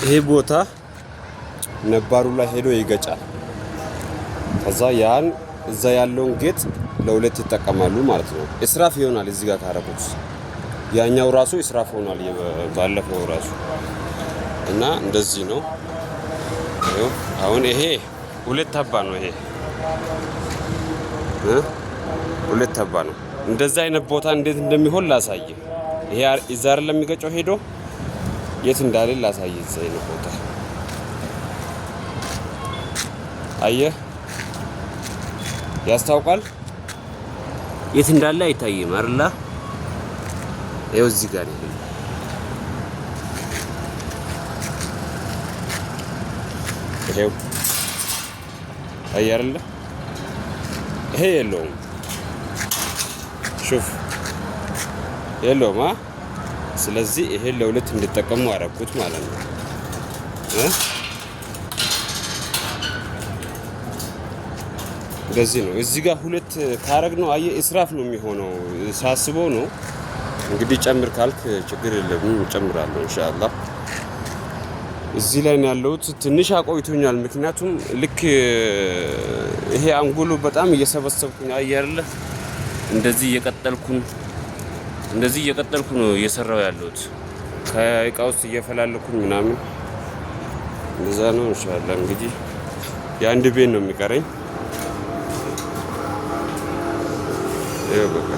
ይሄ ቦታ ነባሩ ላይ ሄዶ ይገጫል። ከዛ ያን እዛ ያለውን ጌጥ ለሁለት ይጠቀማሉ ማለት ነው። እስራፍ ይሆናል እዚህ ጋር ካረጉት ያኛው ራሱ እስራፍ ሆኗል ባለፈው ራሱ እና እንደዚህ ነው። አሁን ይሄ ሁለት ሀባ ነው። ይሄ ሁለት ሀባ ነው። እንደዛ አይነት ቦታ እንዴት እንደሚሆን ላሳየ። ይሄ እዛ አይደለም የሚገጨው ሄዶ የት እንዳለ ላሳየ። እዛ አይነት ቦታ አየህ ያስታውቃል። የት እንዳለ አይታይም አይደል? ይኸው እዚህ ጋር ነው። ይኸው አየህ አይደል? ይሄ የለውም። ሹፍ የለውም። ስለዚህ ይሄን ለሁለት እንድጠቀሙ አደረኩት ማለት ነው። እንደዚህ ነው። እዚህ ጋር ሁለት ካረግ ነው አየህ እስራፍ ነው የሚሆነው ሳስበው ነው። እንግዲህ ጨምር ካልክ ችግር የለም ጨምራለሁ ኢንሻአላህ። እዚህ ላይ ነው ያለሁት። ትንሽ አቆይቶኛል። ምክንያቱም ልክ ይሄ አንጎሎ በጣም እየሰበሰብኩኝ አየህ አይደለ? እንደዚህ እየቀጠልኩ ነው እየሰራው ያለሁት ከእቃ ውስጥ እየፈላለኩኝ ምናምን እንደዛ ነው ኢንሻአላህ። እንግዲህ የአንድ ቤት ነው የሚቀረኝ። ይኸው በቃ